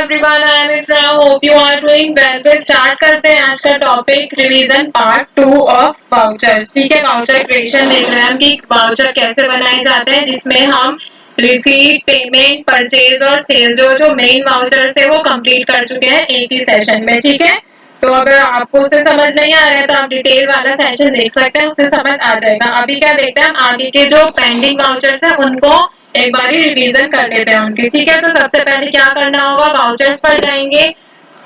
everyone, I am Ifra. Hope you are doing well. तो start करते हैं आज का topic revision part 2 of vouchers. ठीक है, वाउचर क्रिएशन देख रहे हैं हम कि वाउचर कैसे बनाए जाते हैं, जिसमें हम रिसीट, पेमेंट, परचेज और सेल जो मेन वाउचर्स है वो कंप्लीट कर चुके हैं एक ही सेशन में। ठीक है, तो अगर आपको उससे समझ नहीं आ रहा है तो आप डिटेल वाला सेशन देख सकते हैं, उससे समझ आ जाएगा। अभी क्या देखते हैं हम आगे के जो पेंडिंग वाउचर्स है उनको एक बार रिवीजन कर लेते हैं उनकी। ठीक है, तो सबसे पहले क्या करना होगा, वाउचर्स पर जाएंगे।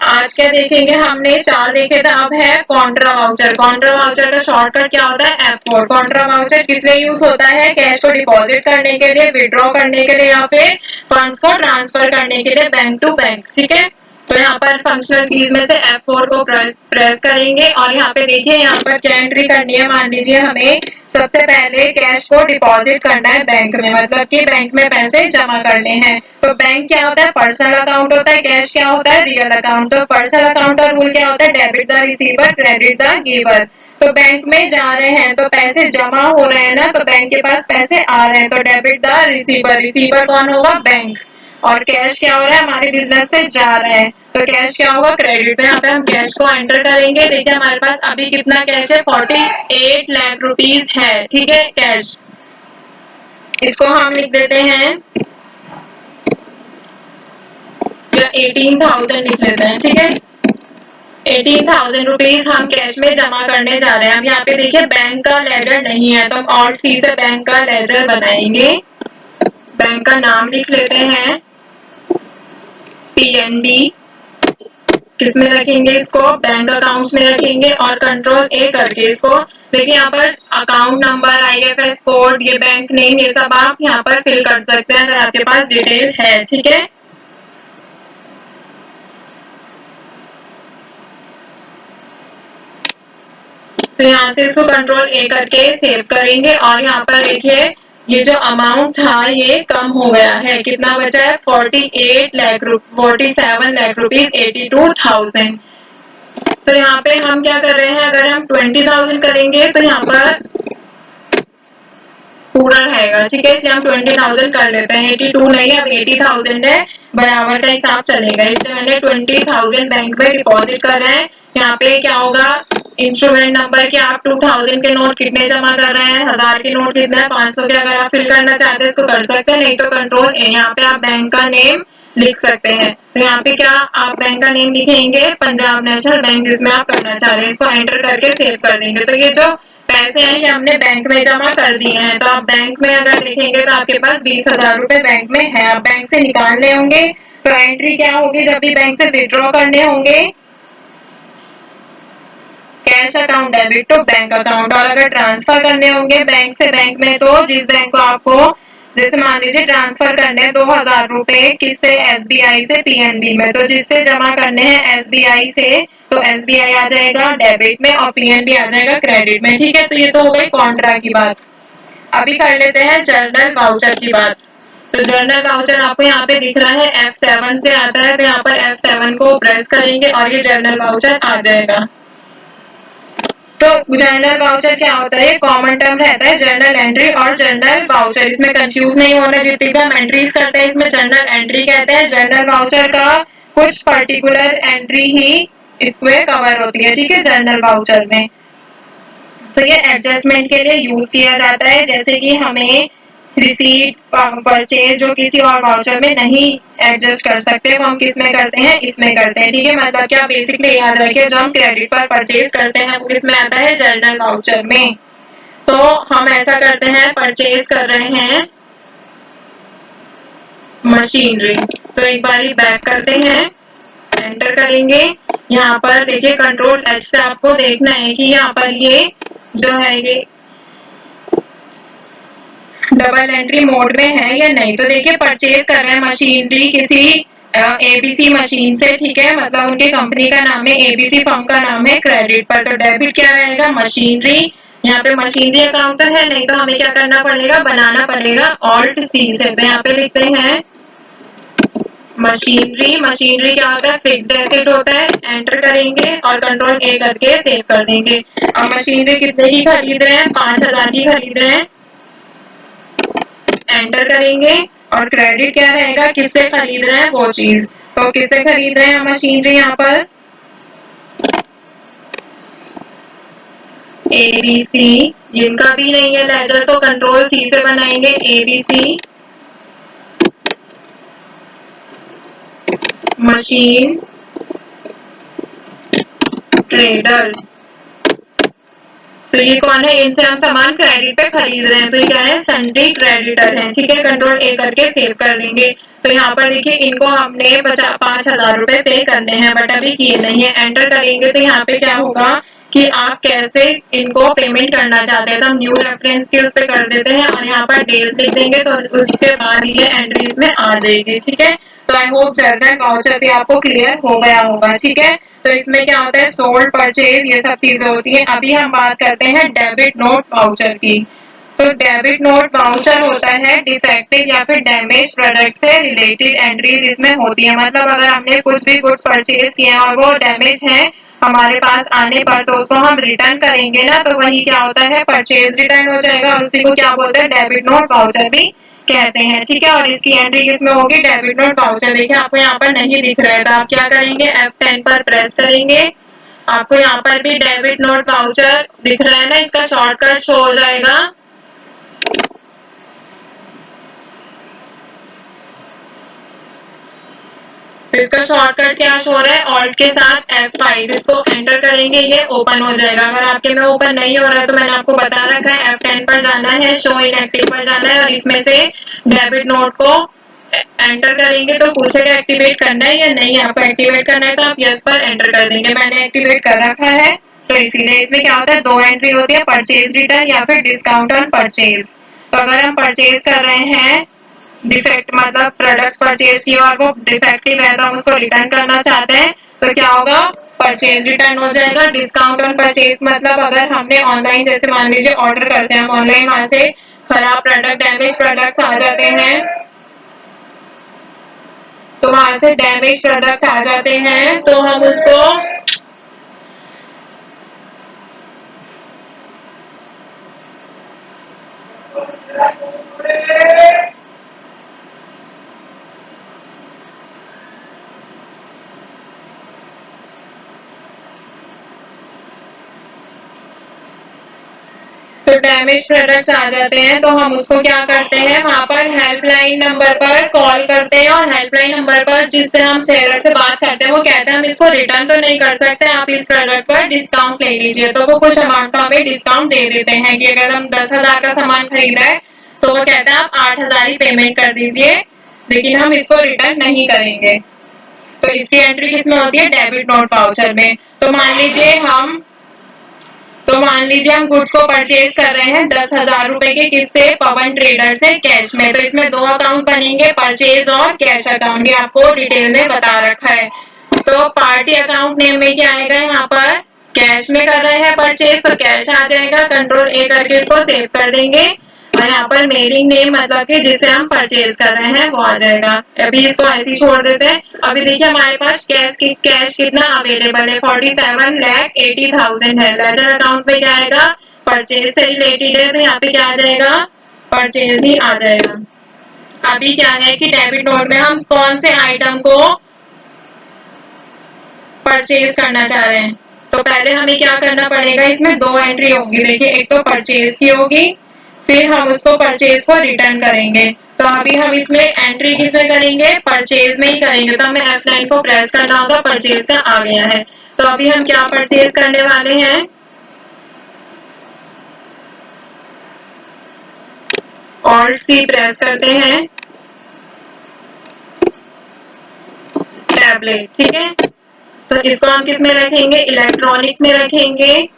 आज क्या देखेंगे, हमने 4 देखे थे, अब है कॉन्ट्रा वाउचर। कॉन्ट्रा वाउचर का शॉर्टकट क्या होता है, F4। कॉन्ट्रा वाउचर किस लिए यूज होता है, कैश को डिपॉजिट करने के लिए, विड्रॉ करने के लिए या फिर फंड्स को ट्रांसफर करने के लिए बैंक टू बैंक। ठीक है, तो यहाँ पर फंक्शनल कीज में से F4 को प्रेस करेंगे और यहाँ पे देखिए यहाँ पर क्या एंट्री करनी है। मान लीजिए हमें सबसे पहले कैश को डिपॉजिट करना है बैंक में, मतलब कि बैंक में पैसे जमा करने हैं। तो बैंक क्या होता है, पर्सनल अकाउंट होता है, कैश क्या होता है, रियल अकाउंट। तो पर्सनल अकाउंट का रूल क्या होता है, debit the receiver, credit the giver. तो बैंक में जा रहे हैं तो पैसे जमा हो रहे हैं ना, तो बैंक के पास पैसे आ रहे हैं, तो डेबिट द रिसीवर। रिसीवर कौन होगा, बैंक। और कैश क्या हो रहा है, हमारे बिजनेस से जा रहे हैं, तो कैश क्या होगा, क्रेडिट। तो यहाँ पे हम कैश को एंटर करेंगे। देखिए हमारे पास अभी कितना कैश है, 48 लाख रुपीज है। ठीक है, कैश, इसको हम लिख देते हैं या 18,000 लिख लेते हैं। ठीक है, 18,000 रुपीज हम कैश में जमा करने जा रहे हैं। अब यहाँ पे देखिए बैंक का लेजर नहीं है, तो हम ऑल्ट सी से बैंक का लेजर बनाएंगे। बैंक का नाम लिख लेते हैं PNB। किसमें रखेंगे, इसको बैंक अकाउंट्स में रखेंगे और कंट्रोल A करके इसको देखिए यहाँ पर अकाउंट नंबर, IFS कोड, ये बैंक नेम, ये सब आप यहाँ पर फिल कर सकते हैं अगर आपके पास डिटेल है। ठीक है, तो यहाँ से इसको कंट्रोल A करके सेव करेंगे और यहाँ पर देखिए ये जो अमाउंट था ये कम हो गया है। कितना बचा है, 47 लाख रुपीज 82,000। तो यहाँ पे हम क्या कर रहे हैं, अगर हम 20,000 करेंगे तो यहाँ पर पूरा रहेगा। ठीक है, इसलिए हम 20,000 कर लेते हैं। 82 नहीं, अब 80,000 है, बराबर का हिसाब चलेगा, इसलिए मैंने 20,000 बैंक में डिपॉजिट कर रहे हैं। यहाँ पे क्या होगा, इंस्ट्रूमेंट नंबर के आप 2000 के नोट कितने जमा कर रहे हैं, 1000 के नोट कितना है, 500 के। अगर आप फिल करना चाहते हैं इसको कर सकते हैं, नहीं तो कंट्रोल A। यहाँ पे आप बैंक का नेम लिख सकते हैं। तो यहाँ पे क्या आप बैंक का नेम लिखेंगे, पंजाब नेशनल बैंक जिसमें आप करना चाह रहे हैं, इसको एंटर करके सेव कर देंगे। तो ये जो पैसे हैं ये हमने बैंक में जमा कर दिए हैं। तो आप बैंक में अगर देखेंगे तो आपके पास 20,000 रुपए बैंक में है। आप बैंक से निकालने होंगे तो एंट्री क्या होगी, जब भी बैंक से विड्रॉ करने होंगे, cash account debit to bank account. और अगर ट्रांसफर करने होंगे बैंक से बैंक में, तो जिस बैंक को आपको, जैसे मान लीजिए ट्रांसफर करने हैं 2,000 रुपए किससे, SBI से PNB में, तो जिससे जमा करने हैं SBI से, तो SBI आ जाएगा डेबिट में और PNB आ जाएगा क्रेडिट में। ठीक है, तो ये तो हो गई कॉन्ट्रा की बात। अभी कर लेते हैं जर्नल वाउचर की बात। तो जर्नल वाउचर आपको यहाँ पे दिख रहा है F7 से आता है, तो यहाँ पर F7 को प्रेस करेंगे और ये जर्नल वाउचर आ जाएगा। तो जर्नल वाउचर क्या होता है, कॉमन टर्म रहता है जर्नल एंट्री और जर्नल वाउचर, इसमें कंफ्यूज नहीं होना। जितनी भी हम एंट्रीज करते हैं इसमें जर्नल एंट्री कहते हैं। जर्नल वाउचर का कुछ पर्टिकुलर एंट्री ही इसमें कवर होती है। ठीक है, जर्नल वाउचर में तो ये एडजस्टमेंट के लिए यूज किया जाता है, जैसे कि हमें रिसीट, परचेज जो किसी और वाउचर में नहीं एडजस्ट कर सकते, वो हम किस में करते हैं, इसमें करते हैं। ठीक है, मतलब क्या बेसिकली याद रखिए, जो हम क्रेडिट पर परचेज करते हैं वो किस में आता है, जर्नल वाउचर में। तो हम ऐसा करते हैं, परचेज कर रहे हैं मशीनरी, तो एक बार बैक करते हैं, एंटर करेंगे। यहाँ पर देखिए कंट्रोल H से आपको देखना है कि यहाँ पर ये जो है ये डबल एंट्री मोड में है या नहीं। तो देखिए परचेज कर रहे हैं मशीनरी किसी ABC मशीन से। ठीक है, मतलब उनके कंपनी का नाम है ABC, फर्म का नाम है क्रेडिट पर। तो डेबिट क्या रहेगा, मशीनरी। यहाँ पे मशीनरी अकाउंट तो है नहीं, तो हमें क्या करना पड़ेगा, बनाना पड़ेगा ऑल्ट C से। तो यहाँ पे लिखते हैं मशीनरी। मशीनरी क्या होता है, फिक्स्ड एसेट होता है। एंटर करेंगे और कंट्रोल A करके सेव कर देंगे। अब मशीनरी कितने की खरीद रहे हैं, 5,000 की खरीद रहे हैं, एंटर करेंगे और क्रेडिट क्या रहेगा, किससे खरीद रहे हैं वो चीज। तो किससे खरीद रहे हैं हम मशीनरी यहाँ पर? ABC, इनका भी नहीं है लेजर तो कंट्रोल C से बनाएंगे ABC मशीन ट्रेडर्स। तो ये कौन है? इनसे हम सामान क्रेडिट पे खरीद रहे हैं, तो ये क्या है? सन्ड्री क्रेडिटर है। ठीक है, कंट्रोल A करके सेव कर देंगे। तो यहाँ पर देखिए इनको हमने 5,000 रुपए पे करने हैं बट अभी किए नहीं है। एंटर करेंगे तो यहाँ पे क्या होगा कि आप कैसे इनको पेमेंट करना चाहते हैं, तो हम न्यू रेफरेंस की उस पे कर देते हैं और यहाँ पर डेज लिख देंगे तो उसके बाद ये एंट्रीज में आ जाएगी। ठीक है, तो आई होप जनरल वाउचर भी आपको क्लियर हो गया होगा। ठीक है, तो इसमें क्या होता है? सोल्ड, परचेज, ये सब चीजें होती हैं। अभी हम बात करते हैं डेबिट नोट वाउचर की। तो डेबिट नोट वाउचर होता है डिफेक्टिव या फिर डैमेज प्रोडक्ट से रिलेटेड एंट्रीज इसमें होती है। मतलब अगर हमने कुछ भी गुड्स परचेज किए और वो डैमेज है हमारे पास आने पर तो उसको हम रिटर्न करेंगे ना, तो वही क्या होता है? परचेज रिटर्न हो जाएगा और उसी को क्या बोलते हैं? डेबिट नोट वाउचर भी कहते हैं। ठीक है, और इसकी एंट्री किसमें होगी? Debit note voucher. देखिए आपको यहाँ पर नहीं दिख रहा है तो आप क्या करेंगे? F10 पर प्रेस करेंगे। आपको यहाँ पर भी डेबिट नोट वाउचर दिख रहा है ना, इसका शॉर्टकट शो हो जाएगा। तो इसका शॉर्टकट क्या शो हो रहा है? ऑल्ट के साथ F5, इसको एंटर करेंगे ये ओपन हो जाएगा। अगर आपके में ओपन नहीं हो रहा है तो मैंने आपको बता रखा है F10 पर जाना है, शो इन एक्टिव पर जाना है और इसमें से डेबिट नोट को एंटर करेंगे तो पूछेगा एक्टिवेट करना है या नहीं। आपको एक्टिवेट करना है तो आप यस पर एंटर कर देंगे। मैंने एक्टिवेट कर रखा है तो इसीलिए इसमें क्या होता है? दो एंट्री होती है, परचेज रिटर्न या फिर डिस्काउंट ऑन परचेज। तो अगर हम परचेज कर रहे हैं डिफेक्ट मतलब प्रोडक्ट्स परचेज किए और वो डिफेक्टिव है तो हम उसको रिटर्न करना चाहते हैं तो क्या होगा? परचेज रिटर्न हो जाएगा। डिस्काउंट ऑन परचेज मतलब अगर हमने ऑनलाइन जैसे मान लीजिए ऑर्डर करते हैं हम ऑनलाइन, वहां से खराब प्रोडक्ट डैमेज प्रोडक्ट्स आ जाते हैं तो वहां से डैमेज प्रोडक्ट्स आ जाते हैं तो हम उसको तो डैमेज प्रोडक्ट्स आ जाते हैं तो हम उसको क्या करते हैं? वहां पर हेल्पलाइन नंबर पर कॉल करते हैं और हेल्पलाइन नंबर पर जिससे हम सेलर से बात करते हैं वो कहते हैं हम इसको रिटर्न तो नहीं कर सकते, आप इस प्रोडक्ट पर डिस्काउंट ले लीजिए। तो वो कुछ अमाउंट का हमें डिस्काउंट दे देते हैं कि अगर हम 10,000 का सामान खरीदा है तो वो कहता है आप 8,000 ही पेमेंट कर दीजिए लेकिन हम इसको रिटर्न नहीं करेंगे। तो इसकी एंट्री किसमें होती है? डेबिट नोट वाउचर में। तो मान लीजिए हम गुड्स को परचेज कर रहे हैं 10,000 रुपए के किससे? पवन ट्रेडर से कैश में। तो इसमें दो अकाउंट बनेंगे, परचेज और कैश अकाउंट। ये आपको डिटेल में बता रखा है। तो पार्टी अकाउंट नेम में क्या आएगा? यहाँ पर कैश में कर रहे हैं परचेज तो कैश आ जाएगा। कंट्रोल A करके इसको सेव कर देंगे और यहाँ पर मेलिंग नेम मतलब कि जिसे हम परचेज कर रहे हैं वो आ जाएगा। अभी इसको ऐसे ही छोड़ देते हैं। अभी देखिए हमारे पास कैश कितना अवेलेबल है? 47,80,000 है। लेजर अकाउंट में क्या आएगा? परचेज से रिलेटेड है तो यहाँ पे क्या आ जाएगा? परचेज ही आ जाएगा। अभी क्या है कि डेबिट नोट में हम कौन से आइटम को परचेज करना चाह रहे हैं तो पहले हमें क्या करना पड़ेगा? इसमें दो एंट्री होगी। देखिए एक तो परचेज की होगी फिर हम उसको परचेज को रिटर्न करेंगे। तो अभी हम इसमें एंट्री किसमें करेंगे? परचेज में ही करेंगे। तो हमें F9 को प्रेस करना होगा, परचेज का आ गया है। तो अभी हम क्या परचेज करने वाले हैं? ऑल्ट C प्रेस करते हैं, टैबलेट। ठीक है, तो इसको हम किस में रखेंगे? इलेक्ट्रॉनिक्स में रखेंगे,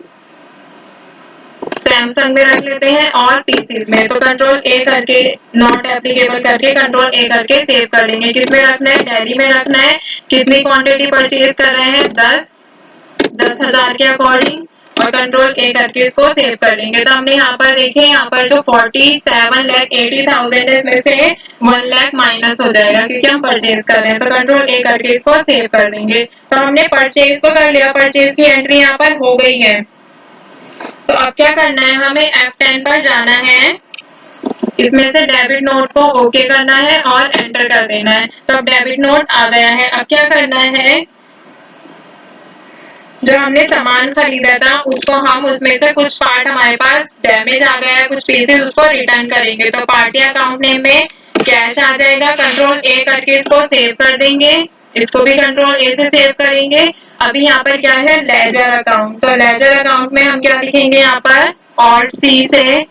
सैमसंग में रख लेते हैं और पीसी में। तो कंट्रोल A करके नॉट एप्लीकेबल करके कंट्रोल A करके सेव कर देंगे। किस में रखना है? डेली में रखना है। कितनी क्वांटिटी परचेज कर रहे हैं? 10,000 के अकॉर्डिंग और कंट्रोल A करके इसको सेव कर देंगे। तो हमने यहाँ पर देखे यहाँ पर जो 47,80,000 है इसमें से 1 लाख माइनस हो जाएगा क्योंकि हम परचेज कर रहे हैं। तो कंट्रोल A करके इसको सेव कर देंगे। तो हमने परचेज को कर लिया, परचेज की एंट्री यहाँ पर हो गई है। तो अब क्या करना है? हमें F10 पर जाना है इसमें से डेबिट नोट को ओके करना है और एंटर कर देना है। तो अब डेबिट नोट आ गया है। अब क्या करना है, जो हमने सामान खरीदा था उसको हम उसमें से कुछ पार्ट हमारे पास डैमेज आ गया है, कुछ पीसेस उसको रिटर्न करेंगे। तो पार्टी अकाउंट नेम में कैश आ जाएगा, कंट्रोल ए करके इसको सेव कर देंगे, इसको भी कंट्रोल ए से सेव करेंगे। अभी यहाँ पर क्या है, लेजर अकाउंट। तो लेजर अकाउंट में हम क्या लिखेंगे, यहाँ पर ऑल्ट सी से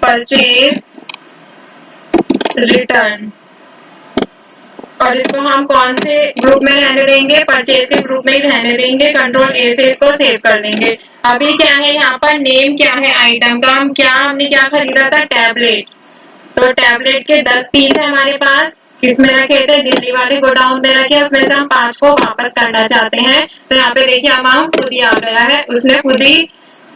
परचेज रिटर्न, और इसको हम कौन से ग्रुप में रहने देंगे, परचेज के ग्रुप में ही रहने देंगे। कंट्रोल ए से इसको सेव कर देंगे। अभी क्या है, यहाँ पर नेम क्या है आइटम का, हमने क्या खरीदा था, टैबलेट। तो टैबलेट के 10 पीस है हमारे पास, किसमें रखे थे, दिल्ली वाले गोडाउन में रखे। उसमें से हम 5 को वापस करना चाहते हैं। तो यहाँ पे देखिए अमाउंट खुद ही आ गया है, उसने खुद ही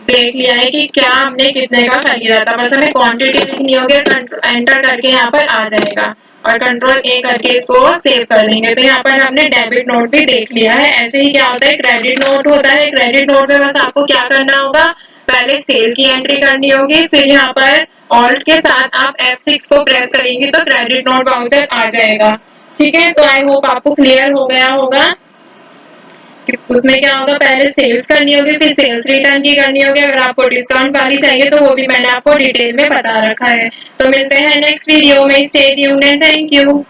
देख लिया है कि क्या हमने कितने का खरीदा था। बस हमें क्वांटिटी लिखनी होगी, एंटर करके यहाँ पर आ जाएगा और कंट्रोल ए करके इसको सेव कर देंगे। तो यहाँ पर हमने डेबिट नोट भी देख लिया है। ऐसे ही क्या होता है, क्रेडिट नोट होता है। क्रेडिट नोट में बस आपको क्या करना होगा, पहले सेल की एंट्री करनी होगी, फिर यहाँ पर ऑल्ट के साथ आप F6 को प्रेस करेंगे तो क्रेडिट नोट वाउचर आ जाएगा। ठीक है, तो आई होप आपको क्लियर हो गया होगा। उसमें क्या होगा, पहले सेल्स करनी होगी, फिर सेल्स रिटर्न की करनी होगी। अगर आपको डिस्काउंट वाली चाहिए तो वो भी मैंने आपको डिटेल में बता रखा है। तो मिलते हैं नेक्स्ट वीडियो में। Stay tuned and thank you.